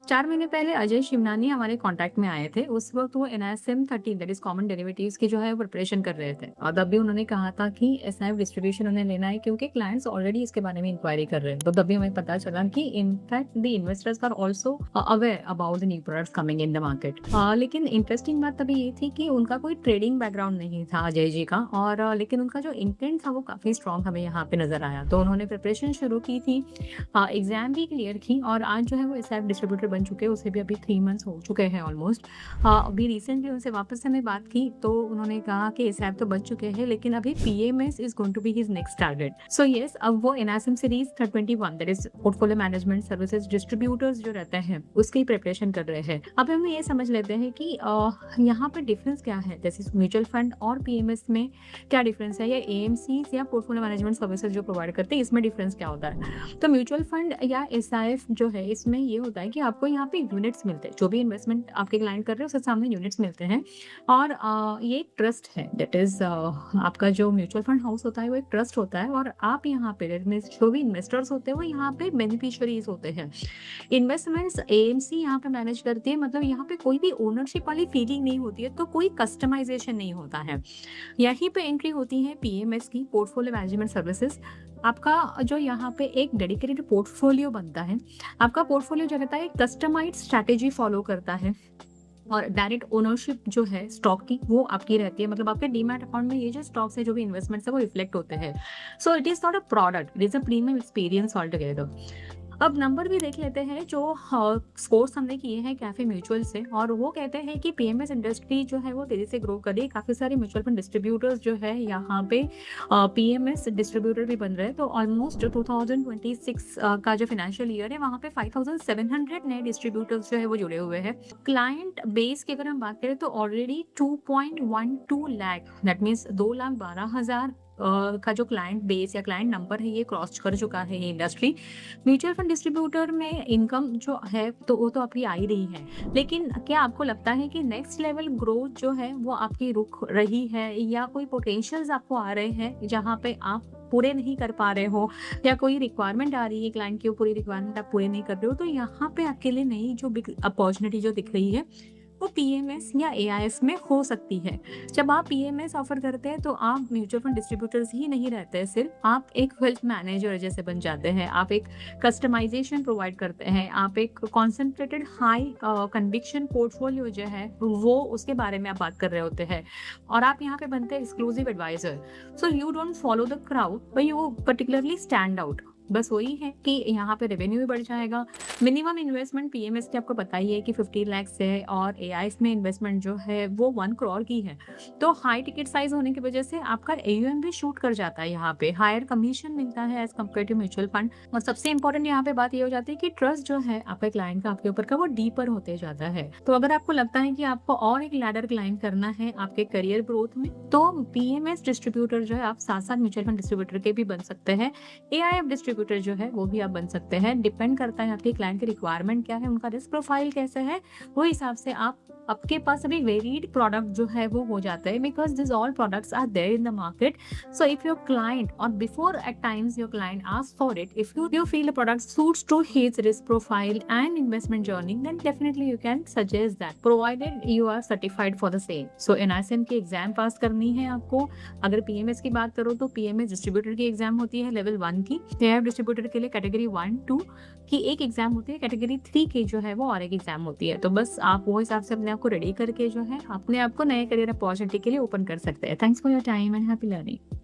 4 महीने पहले अजय शिवनानी हमारे कॉन्टैक्ट में आए थे। उस वक़्त वो NISM 13 that is common derivatives की जो है प्रिपरेशन कर रहे थे और तब भी उन्होंने कहा था कि एसआईएफ डिस्ट्रीब्यूशन उन्हें लेना है क्योंकि क्लाइंट्स ऑलरेडी इसके बारे में इंक्वायरी कर रहे हैं। तो तब भी हमें पता चला कि in fact the investors are also aware about the new products coming in the market. लेकिन इंटरेस्टिंग बात तभी ये थी कि उनका कोई ट्रेडिंग बैकग्राउंड नहीं था अजय जी का और लेकिन उनका जो इंटेंट था वो काफ़ी स्ट्रॉन्ग हमें यहाँ पे नज़र आया। तो उन्होंने प्रिपरेशन शुरू की थी, एग्ज़ाम भी क्लियर की और आज जो है वो एसआईएफ डिस्ट्रीब्यूटर बन चुके हैं। उसे भी अभी 3 मंथ्स हो चुके हैं ऑलमोस्ट। अभी रिसेंटली उनसे वापस से हमने बात की तो उन्होंने कहा कि एसआईएफ तो बन चुके हैं लेकिन अभी PMS is going to be his next target. So yes, अब वो NSM series 21 that is portfolio management services distributors जो रहते हैं उसकी प्रिपरेशन कर रहे हैं। अब हम ये समझ लेते हैं कि यहाँ पे डिफरेंस क्या है, जैसे म्यूचुअल फंड और पीएमएस में क्या डिफरेंस है, या एएमसीज या पोर्टफोलियो मैनेजमेंट सर्विसेज जो प्रोवाइड करते हैं इसमें डिफरेंस क्या होता है। तो म्यूचुअल फंड या एसआईएफ जो है इसमें ये होता है कि आपको यहाँ पे यूनिट्स मिलते हैं, जो भी इन्वेस्टमेंट आपके क्लाइंट कर रहे हैं उसके सामने यूनिट्स मिलते हैं और ये एक ट्रस्ट है। दैट इज आपका जो म्यूचुअल फंड हाउस होता है वो एक ट्रस्ट होता है और आप यहाँ पे जो भी इन्वेस्टर्स होते हैं वो यहाँ पे बेनिफिशियरीज होते हैं। इन्वेस्टमेंट्स एएमसी यहाँ पे मैनेज करती है, मतलब यहाँ पे कोई भी ओनरशिप वाली फीलिंग नहीं होती है, तो कोई कस्टमाइजेशन नहीं होता है। यहीं पे एंट्री होती है पीएमएस की, पोर्टफोलियो मैनेजमेंट सर्विसेज। आपका जो यहाँ पे एक डेडिकेटेड पोर्टफोलियो बनता है, आपका पोर्टफोलियो जो रहता है कस्टमाइज्ड स्ट्रैटेजी फॉलो करता है और डायरेक्ट ओनरशिप जो है स्टॉक की वो आपकी रहती है, मतलब आपके डीमैट अकाउंट में ये जो स्टॉक्स है जो भी इन्वेस्टमेंट्स है वो रिफ्लेक्ट होते हैं। So it is not a product, it is a premium experience all together. अब नंबर भी देख लेते हैं जो स्कोर्स हमने किए हैं कैफे म्यूचुअल से, और वो कहते हैं कि पीएमएस इंडस्ट्री जो है वो तेजी से ग्रो कर रही है। काफ़ी सारे म्यूचुअल फंड डिस्ट्रीब्यूटर्स जो है यहाँ पे पीएमएस डिस्ट्रीब्यूटर भी बन रहे हैं। तो ऑलमोस्ट 2026 का जो फाइनेंशियल ईयर है वहाँ पे 5700 नए डिस्ट्रीब्यूटर्स जो है वो जुड़े हुए हैं। क्लाइंट बेस की अगर हम बात करें तो ऑलरेडी 2.12 लाख, दैट मीन्स 2,12,000 का जो क्लाइंट बेस या क्लाइंट नंबर है ये क्रॉस कर चुका है ये इंडस्ट्री। म्यूचुअल फंड डिस्ट्रीब्यूटर में इनकम जो है तो वो तो आपकी आ ही रही है, लेकिन क्या आपको लगता है कि नेक्स्ट लेवल ग्रोथ जो है वो आपकी रुक रही है, या कोई पोटेंशियल्स आपको आ रहे हैं जहाँ पे आप पूरे नहीं कर पा रहे हो, या कोई रिक्वायरमेंट आ रही है क्लाइंट की, पूरी रिक्वायरमेंट आप पूरे नहीं कर रहे हो, तो यहाँ पे आपके लिए नई जो बिग अपॉर्चुनिटी जो दिख रही है वो पीएमएस या एआईएफ में हो सकती है। जब आप पीएमएस ऑफर करते हैं तो आप म्यूचुअल फंड डिस्ट्रीब्यूटर्स ही नहीं रहते हैं, सिर्फ आप एक वेल्थ मैनेजर जैसे बन जाते हैं, आप एक कस्टमाइजेशन प्रोवाइड करते हैं, आप एक कॉन्सेंट्रेटेड हाई कन्विक्शन पोर्टफोलियो जो है वो उसके बारे में आप बात कर रहे होते हैं और आप यहाँ पे बनते हैं exclusive advisor. So you don't follow the crowd but you particularly stand out. बस वही है कि यहाँ पे रेवेन्यू भी बढ़ जाएगा। मिनिमम इन्वेस्टमेंट पीएमएस की आपको पता ही है कि 50 लाख है और एआईएस में इन्वेस्टमेंट जो है वो 1 करोड़ की है। तो हाई टिकट साइज होने की वजह से आपका एयूएम भी शूट कर जाता है, यहाँ पे हायर कमीशन मिलता है as compare to mutual fund. और सबसे इंपॉर्टेंट यहाँ पे बात ये हो जाती है कि ट्रस्ट जो है आपके क्लाइंट का आपके ऊपर का वो डीपर होते जाता है। तो अगर आपको लगता है कि आपको और एक लैडर क्लाइंब करना है आपके करियर ग्रोथ में, तो पीएमएस डिस्ट्रीब्यूटर जो है आप साथ साथ म्यूचुअल फंड डिस्ट्रीब्यूटर के भी बन सकते हैं, एआईएफ डिस्ट्रीब्यूटर जो है वो भी आप बन सकते हैं। डिपेंड करता है आपके क्लाइंट की रिक्वायरमेंट क्या है, उनका रिस्क प्रोफाइल कैसे है, वो हिसाब से आप आपके पास अभी वेरिड प्रोडक्ट जो है वो हो जाता है, because this all products are there in the market. So if your client or before at times your client ask for it, if you feel a product suits to his risk profile and investment journey, then definitely you can suggest that, provided you are certified for the same. So NISM की exam पास करनी है आपको। अगर PMS की बात करो तो PMS distributor की एग्जाम होती है लेवल 1 की, एआईएफ डिस्ट्रीब्यूटर के लिए कैटेगरी 1, 2 की एक एग्जाम होती है, कैटेगरी 3 की जो है वो और एक एग्जाम होती है। तो बस आप वो हिसाब से अपने आप को रेडी करके जो है अपने आप को नए करियर अपॉर्चुनिटी के लिए ओपन कर सकते हैं। Thanks for your time and happy learning.